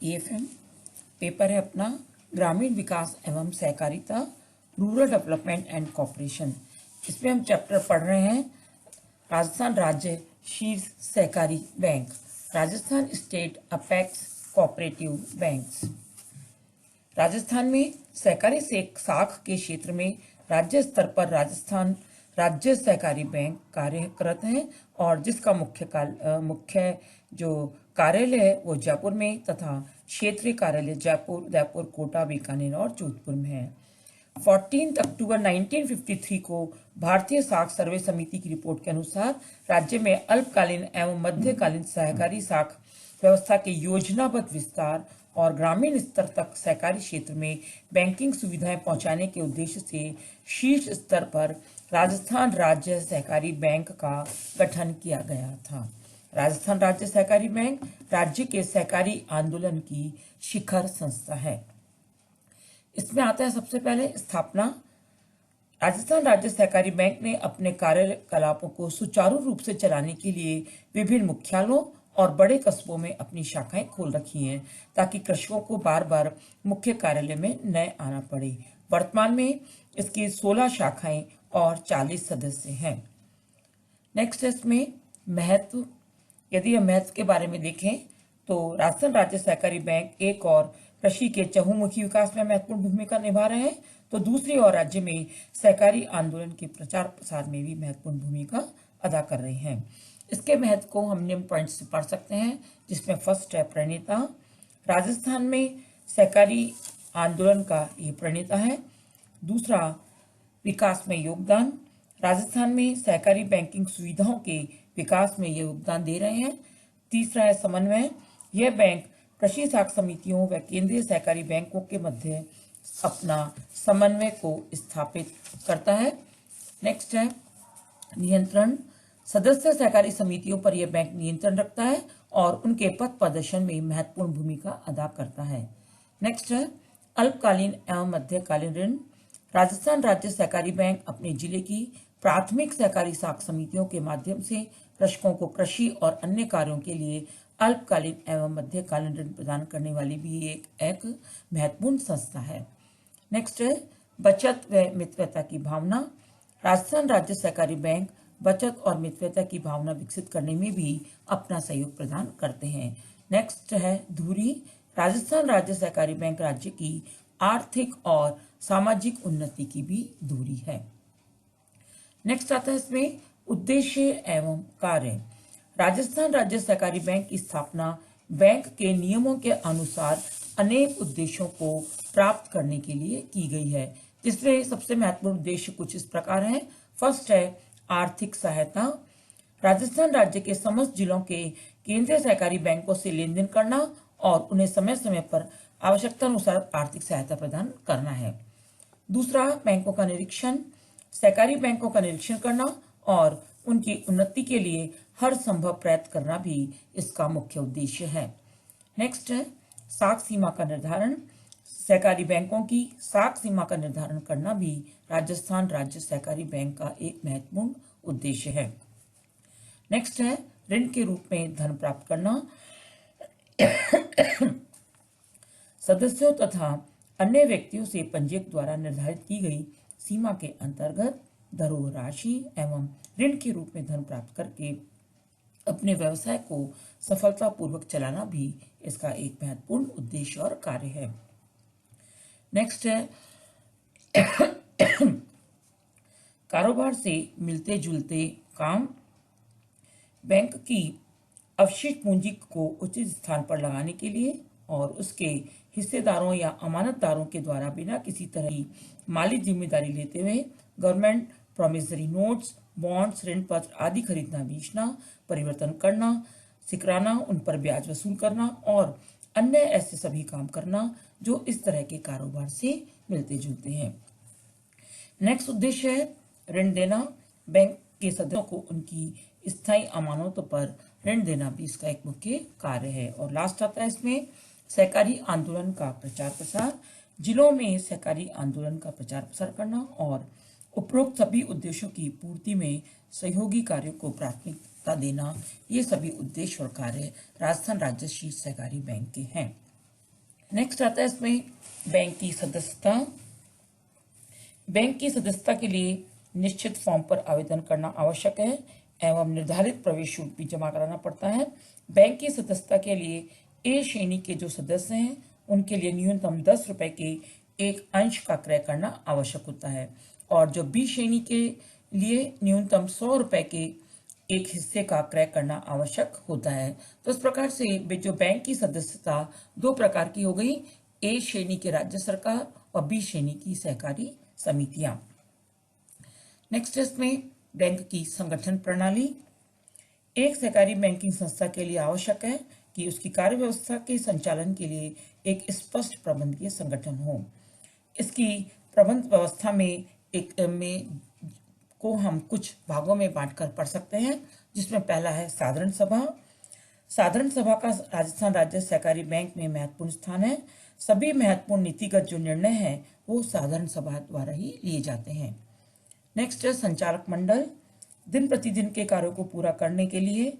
AFM paper है अपना ग्रामीण विकास एवं सहकारिता, रूरल डेवलपमेंट एंड कॉर्पोरेशन। इसमें हम चैप्टर पढ़ रहे हैं राजस्थान राज्य शीर्ष सहकारी bank, Rajasthan state apex cooperative banks. Rajasthan में सहकारी से साख के क्षेत्र में राज्य स्तर पर राजस्थान राज्य सहकारी बैंक कार्यरत है और जिसका मुख्य जो कार्यालय है वो जयपुर में तथा क्षेत्रीय कार्यालय जयपुर, उदयपुर, कोटा, बीकानेर और जोधपुर में है। 14 अक्टूबर 1953 को भारतीय साख सर्वे समिति की रिपोर्ट के अनुसार राज्य में अल्पकालीन एवं मध्यकालीन सहकारी साख व्यवस्था के योजनाबद्ध विस्तार और ग्रामीण स्तर तक सहकारी क्षेत्र में बैंकिंग सुविधाएं पहुंचाने के उद्देश्य से शीर्ष स्तर पर राजस्थान राज्य सहकारी बैंक का गठन किया गया था। राजस्थान राज्य सहकारी बैंक राज्य के सहकारी आंदोलन की शिखर संस्था है। इसमें आता है सबसे पहले स्थापना। राजस्थान राज्य सहकारी बैंक ने अपने कार्यकलापों को सुचारू रूप से चलाने के लिए विभिन्न मुख्यालयों और बड़े कस्बों में अपनी शाखाएं खोल रखी हैं ताकि कृषकों को बार बार मुख्य कार्यालय में न आना पड़े। वर्तमान में इसकी 16 शाखाएं और 40 सदस्य हैं। नेक्स्ट इसमें महत्व, यदि हम महत्व के बारे में देखें तो राजस्थान राज्य सहकारी बैंक एक और कृषि के चहुमुखी विकास में महत्वपूर्ण भूमिका निभा रहे हैं तो दूसरी ओर राज्य में सहकारी आंदोलन के प्रचार प्रसार में भी महत्वपूर्ण भूमिका अदा कर रहे हैं। इसके महत्व को हम निम्न पॉइंट से पढ़ सकते हैं, जिसमें फर्स्ट है प्रणेता। राजस्थान में सहकारी आंदोलन का ये प्रणेता है। दूसरा, विकास में योगदान। राजस्थान में सहकारी बैंकिंग सुविधाओं के विकास में योगदान दे रहे हैं। तीसरा है समन्वय। यह बैंक कृषि साख समितियों व केंद्रीय सहकारी बैंकों के मध्य अपना समन्वय को स्थापित करता है। नेक्स्ट है नियंत्रण। सदस्य सहकारी समितियों पर यह बैंक नियंत्रण रखता है और उनके पथ प्रदर्शन में महत्वपूर्ण भूमिका अदा करता है। नेक्स्ट है अल्पकालीन एवं मध्यकालीन ऋण। राजस्थान राज्य सहकारी बैंक अपने जिले की प्राथमिक सहकारी साख समितियों के माध्यम से कृषकों को कृषि और अन्य कार्यों के लिए अल्पकालीन एवं मध्यकालीन ऋण प्रदान करने वाली भी एक महत्वपूर्ण संस्था है। नेक्स्ट है बचत व मित्रता की भावना। राजस्थान राज्य सहकारी बैंक बचत और मित्रता की भावना विकसित करने में भी अपना सहयोग प्रदान करते हैं। नेक्स्ट है धुरी। राजस्थान राज्य सहकारी बैंक राज्य की आर्थिक और सामाजिक उन्नति की भी धुरी है। नेक्स्ट आता है इसमें उद्देश्य एवं कार्य। राजस्थान राज्य सहकारी बैंक की स्थापना बैंक के नियमों के अनुसार अनेक उद्देश्यों को प्राप्त करने के लिए की गई है, जिसमें सबसे महत्वपूर्ण उद्देश्य कुछ इस प्रकार है। फर्स्ट है आर्थिक सहायता। राजस्थान राज्य के समस्त जिलों के केंद्रीय सहकारी बैंकों से लेन देन करना और उन्हें समय समय पर आवश्यकता अनुसार आर्थिक सहायता प्रदान करना है। दूसरा, बैंकों का निरीक्षण। सहकारी बैंकों का निरीक्षण करना और उनकी उन्नति के लिए हर संभव प्रयत्न करना भी इसका मुख्य उद्देश्य है। नेक्स्ट है साख सीमा का निर्धारण। सहकारी बैंकों की साख सीमा का निर्धारण करना भी राजस्थान राज्य सहकारी बैंक का एक महत्वपूर्ण उद्देश्य है। नेक्स्ट है ऋण के रूप में धन प्राप्त करना। सदस्यों तथा अन्य व्यक्तियों से पंजीयक द्वारा निर्धारित की गई सीमा के अंतर्गत धरोहर राशि एवं ऋण के रूप में धन प्राप्त करके अपने व्यवसाय को सफलतापूर्वक चलाना भी इसका एक महत्वपूर्ण उद्देश्य और कार्य है। नेक्स्ट है कारोबार से मिलते जुलते काम। बैंक की अवशिष्ट पूंजी को उचित स्थान पर लगाने के लिए और उसके हिस्सेदारों या अमानतदारों के द्वारा बिना किसी तरह की माली जिम्मेदारी लेते हुए गवर्नमेंट प्रॉमिसरी नोट्स, बॉन्ड्स, ऋण पत्र आदि खरीदना, बेचना, परिवर्तन करना, सिकराना, उन पर ब्याज वसूल करना और अन्य ऐसे सभी काम करना जो इस तरह के कारोबार से मिलते जुलते हैं। नेक्स्ट उद्देश्य है ऋण देना। बैंक के सदस्यों को उनकी स्थायी अमानतों पर ऋण देना भी इसका एक मुख्य कार्य है। और लास्ट आता है इसमें सहकारी आंदोलन का प्रचार प्रसार। जिलों में सहकारी आंदोलन का प्रचार प्रसार करना और उपरोक्त सभी उद्देश्यों की पूर्ति में सहयोगी कार्यों को प्राथमिकता देना, ये सभी उद्देश्य और कार्य राजस्थान राज्य शीर्ष सहकारी बैंक के हैं। नेक्स्ट आता है इसमें बैंक की सदस्यता। बैंक की सदस्यता के लिए निश्चित फॉर्म पर आवेदन करना आवश्यक है एवं निर्धारित प्रवेश शुल्क भी जमा कराना पड़ता है। बैंक की सदस्यता के लिए ए श्रेणी के जो सदस्य हैं उनके लिए न्यूनतम 10 रुपए के एक अंश का क्रय करना आवश्यक होता है और जो बी श्रेणी के लिए न्यूनतम 100 रुपए के एक हिस्से का क्रय करना आवश्यक होता है। तो इस प्रकार से जो बैंक की सदस्यता दो प्रकार की हो गई, ए श्रेणी के राज्य सरकार और बी श्रेणी की सहकारी समितियां। नेक्स्ट इसमें बैंक की संगठन प्रणाली। एक सहकारी बैंकिंग संस्था के लिए आवश्यक है कि उसकी कार्य व्यवस्था के संचालन के लिए एक स्पष्ट प्रबंधकीय संगठन हो। इसकी प्रबंध व्यवस्था में को हम कुछ भागों में बांटकर पढ़ सकते हैं, जिसमें पहला है साधारण सभा। साधारण सभा का राजस्थान राज्य सहकारी बैंक में महत्वपूर्ण स्थान है। सभी महत्वपूर्ण नीतिगत जो निर्णय हैं वो साधारण सभा द्वारा ही लिए जाते हैं। नेक्स्ट है संचालक मंडल। दिन प्रतिदिन के कार्यों को पूरा करने के लिए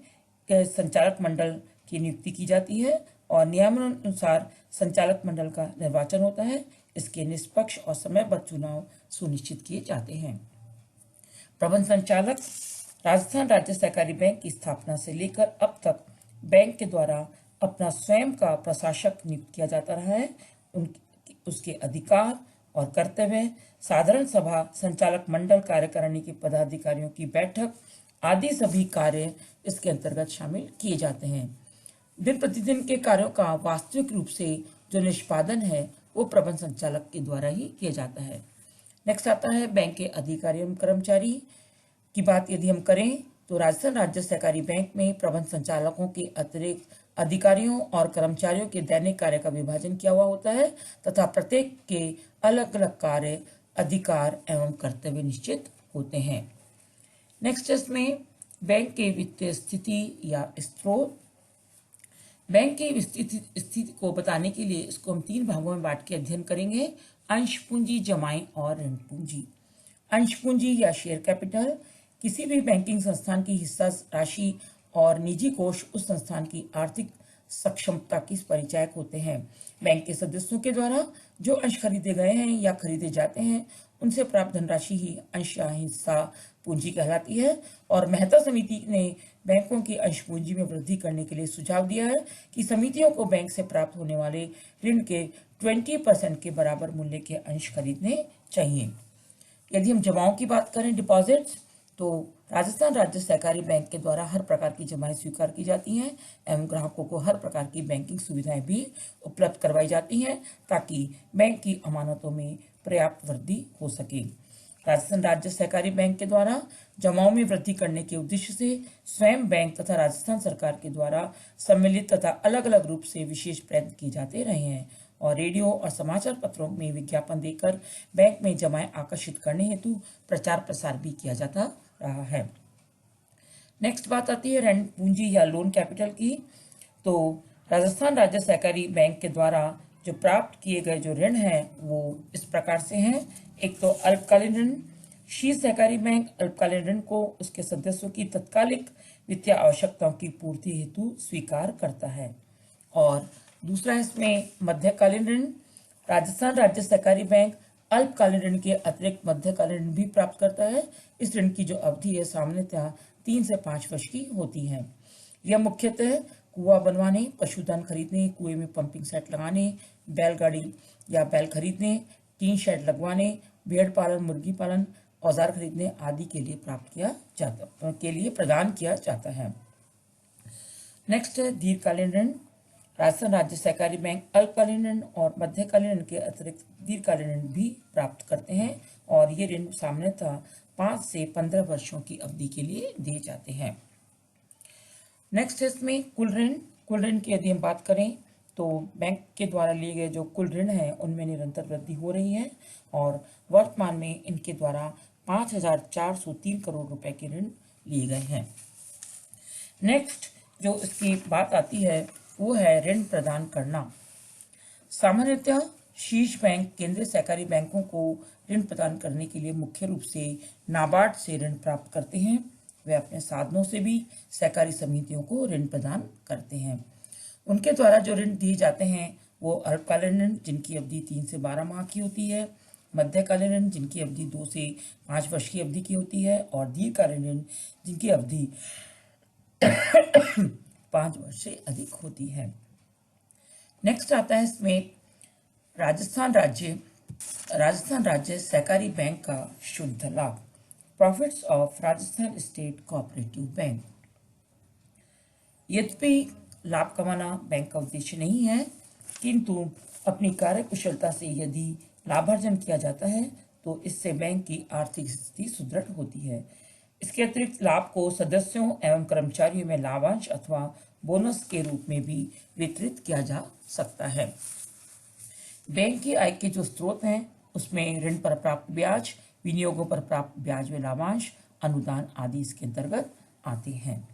संचालक मंडल की नियुक्ति की जाती है और नियमानुसार संचालक मंडल का निर्वाचन होता है। इसके निष्पक्ष और समयबद्ध चुनाव सुनिश्चित किए जाते हैं। प्रबंध संचालक। राजस्थान राज्य सहकारी बैंक की स्थापना से लेकर अब तक बैंक के द्वारा अपना स्वयं का प्रशासक नियुक्त किया जाता रहा है। उसके अधिकार और कर्तव्य, साधारण सभा, संचालक मंडल, कार्यकारिणी के पदाधिकारियों की बैठक आदि सभी कार्य इसके अंतर्गत शामिल किए जाते हैं। दिन प्रतिदिन के कार्यों का वास्तविक रूप से जो निष्पादन है वो प्रबंध संचालक के द्वारा ही किया जाता है। नेक्स्ट आता है बैंक के अधिकारी एवं कर्मचारी की बात यदि हम करें तो राजस्थान राज्य सहकारी बैंक में प्रबंध संचालकों के अतिरिक्त अधिकारियों और कर्मचारियों के दैनिक कार्य का विभाजन किया हुआ होता है तथा प्रत्येक के अलग अलग कार्य, अधिकार एवं कर्तव्य निश्चित होते हैं। नेक्स्ट इसमें बैंक के वित्तीय स्थिति या स्रोत। बैंक की स्थिति को बताने के लिए इसको हम 3 भागों में बांट के अध्ययन करेंगे। अंश पूंजी, जमाएं और ऋण पूंजी। अंश पूंजी या शेयर कैपिटल किसी भी बैंकिंग संस्थान की हिस्सा राशि और निजी कोष उस संस्थान की आर्थिक सक्षमता की परिचायक होते हैं। बैंक के सदस्यों के द्वारा जो अंश खरीदे गए हैं या खरीदे जाते हैं उनसे प्राप्त धनराशि ही अंश या हिस्सा पूंजी कहलाती है और मेहता समिति ने बैंकों की अंश पूंजी में वृद्धि करने के लिए सुझाव दिया है कि समितियों को बैंक से प्राप्त होने वाले ऋण के 20% के बराबर मूल्य के अंश खरीदने चाहिए। यदि हम जमाओं की बात करें, डिपॉजिट्स, तो राजस्थान राज्य सहकारी बैंक के द्वारा हर प्रकार की जमाएं स्वीकार की जाती हैं एवं ग्राहकों को हर प्रकार की बैंकिंग सुविधाएं भी उपलब्ध करवाई जाती हैं ताकि बैंक की अमानतों में पर्याप्त वृद्धि हो सके। राजस्थान राज्य सहकारी बैंक के द्वारा जमाओं में वृद्धि करने के उद्देश्य से स्वयं बैंक तथा राजस्थान सरकार के द्वारा सम्मिलित तथा अलग अलग रूप से विशेष प्रयत्न किए जाते रहे हैं और रेडियो और समाचार पत्रों में विज्ञापन देकर बैंक में जमाएं आकर्षित करने हेतु प्रचार प्रसार भी किया जाता रहा है। नेक्स्ट बात आती है ऋण पूंजी या लोन कैपिटल की। तो राजस्थान राज्य सहकारी बैंक के द्वारा जो प्राप्त किए गए जो ऋण हैं वो इस प्रकार से हैं। एक तो अल्पकालीन ऋण। शीर्ष सहकारी बैंक अल्पकालीन ऋण को उसके सदस्यों की तत्कालिक वित्तीय आवश्यकताओं की पूर्ति हेतु स्वीकार करता है। और दूसरा इसमें मध्यकालीन ऋण। राजस्थान राज्य सहकारी बैंक अल्पकालीन ऋण के अतिरिक्त मध्यकालीन ऋण भी प्राप्त करता है। इस ऋण की जो अवधि है सामान्यतः 3 से 5 वर्ष की होती है। यह मुख्यतः कुआं बनवाने, पशुधन खरीदने, कुएं में पंपिंग सेट लगाने, बैलगाड़ी या बैल खरीदने, टीन शेड लगवाने, भेड़ पालन, मुर्गी पालन, औजार खरीदने आदि के लिए प्रदान किया जाता है। नेक्स्ट है दीर्घकालीन ऋण। राजस्थान राज्य सहकारी बैंक अल्पकालीन ऋण और मध्यकालीन ऋण के अतिरिक्त दीर्घकालीन ऋण भी प्राप्त करते हैं और ये ऋण सामान्यतः 5 से 15 वर्षों की अवधि के लिए दिए जाते हैं। नेक्स्ट है इसमें कुल ऋण। कुल ऋण की यदि हम बात करें तो बैंक के द्वारा लिए गए जो कुल ऋण हैं उनमें निरंतर वृद्धि हो रही है और वर्तमान में इनके द्वारा 5,403 करोड़ रुपए के ऋण लिए गए हैं। नेक्स्ट जो इसकी बात आती है वो है ऋण प्रदान करना। सामान्यतः शीर्ष बैंक केंद्रीय सहकारी बैंकों को ऋण प्रदान करने के लिए मुख्य रूप से नाबार्ड से ऋण प्राप्त करते हैं। वे अपने साधनों से भी सहकारी समितियों को ऋण प्रदान करते हैं। उनके द्वारा जो ऋण दिए जाते हैं वो अल्पकालीन ऋण जिनकी अवधि 3 से 12 माह की होती है, मध्यकालीन ऋण जिनकी अवधि 2 से 5 वर्ष की अवधि की होती है, और दीर्घकालीन ऋण जिनकी अवधि 5 वर्ष से अधिक होती है। नेक्स्ट आता है इसमें राजस्थान राज्य सहकारी बैंक का शुद्ध लाभ, profits of Rajasthan state cooperative bank. यद्यपि लाभ कमाना बैंक का उद्देश्य नहीं है, किंतु अपनी कार्यकुशलता से यदि लाभार्जन किया जाता है तो इससे बैंक की आर्थिक स्थिति सुदृढ़ होती है। इसके अतिरिक्त लाभ को सदस्यों एवं कर्मचारियों में लाभांश अथवा बोनस के रूप में भी वितरित किया जा सकता है। बैंक की आय के जो स्रोत हैं उसमें ऋण पर प्राप्त ब्याज, विनियोगों पर प्राप्त ब्याज व लाभांश, अनुदान आदि इसके अंतर्गत आते हैं।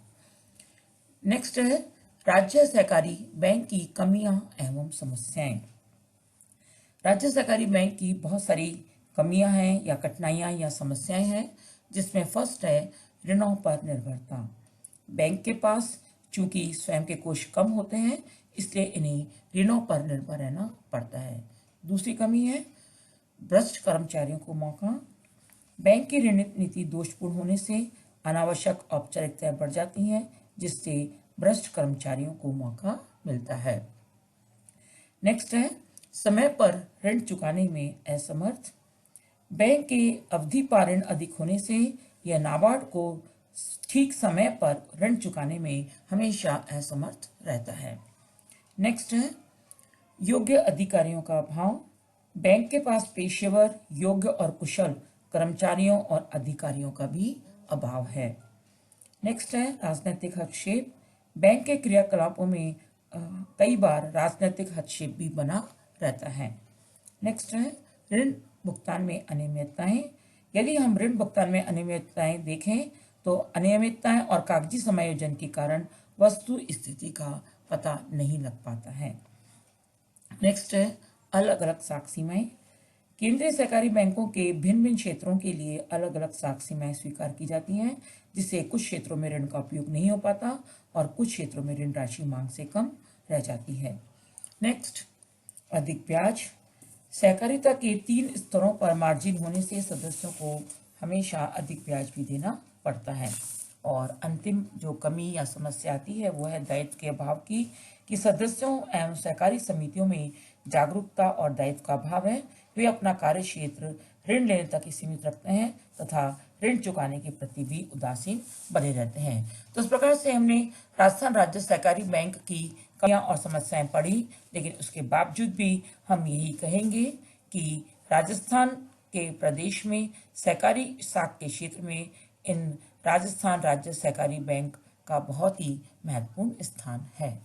नेक्स्ट है राज्य सहकारी बैंक की कमियां एवं समस्याएं। राज्य सहकारी बैंक की बहुत सारी कमियां हैं या कठिनाइयां या समस्याएं हैं, जिसमें फर्स्ट है ऋणों पर निर्भरता। बैंक के पास चूंकि स्वयं के कोष कम होते हैं, इसलिए इन्हें ऋणों पर निर्भर रहना पड़ता है। दूसरी कमी है भ्रष्ट कर्मचारियों को मौका। बैंक की ऋण नीति दोषपूर्ण होने से अनावश्यक औपचारिकताएं बढ़ जाती हैं, जिससे भ्रष्ट कर्मचारियों को मौका मिलता है। नेक्स्ट है समय पर ऋण चुकाने में असमर्थ। बैंक के अवधि पर ऋण अधिक होने से यह नाबार्ड को ठीक समय पर ऋण चुकाने में हमेशा असमर्थ रहता है। नेक्स्ट है योग्य अधिकारियों का अभाव। बैंक के पास पेशेवर, योग्य और कुशल कर्मचारियों और अधिकारियों का भी अभाव है। नेक्स्ट है राजनीतिक हस्तक्षेप। बैंक के क्रियाकलापों में कई बार राजनीतिक हस्तक्षेप भी बना रहता है। नेक्स्ट है ऋण भुगतान में अनियमितताएं। यदि हम ऋण भुगतान में अनियमितताएं देखें तो अनियमितताएं और कागजी समायोजन के कारण वस्तु स्थिति का पता नहीं लग पाता है। नेक्स्ट है अलग अलग साख सीमाएं। केंद्रीय सहकारी बैंकों के भिन्न भिन्न क्षेत्रों के लिए अलग अलग साख सीमाएं स्वीकार की जाती हैं, जिससे कुछ क्षेत्रों में ऋण का उपयोग नहीं हो पाता और कुछ क्षेत्रों में ऋण राशि मांग से कम रह जाती है। नेक्स्ट अधिक ब्याज। सहकारिता के 3 स्तरों पर मार्जिन होने से सदस्यों को हमेशा अधिक ब्याज भी देना पड़ता है। और अंतिम जो कमी या समस्या आती है वो है दायित्व के अभाव की, कि सदस्यों एवं सहकारी समितियों में जागरूकता और दायित्व का अभाव है। वे अपना कार्य क्षेत्र ऋण लेने तक ही सीमित रखते हैं तथा ऋण चुकाने के प्रति भी उदासीन बने रहते हैं। तो इस प्रकार से हमने राजस्थान राज्य सहकारी बैंक की कमियां और समस्याएं पढ़ी, लेकिन उसके बावजूद भी हम यही कहेंगे कि राजस्थान के प्रदेश में सहकारी साख के क्षेत्र में इन राजस्थान राज्य सहकारी बैंक का बहुत ही महत्वपूर्ण स्थान है।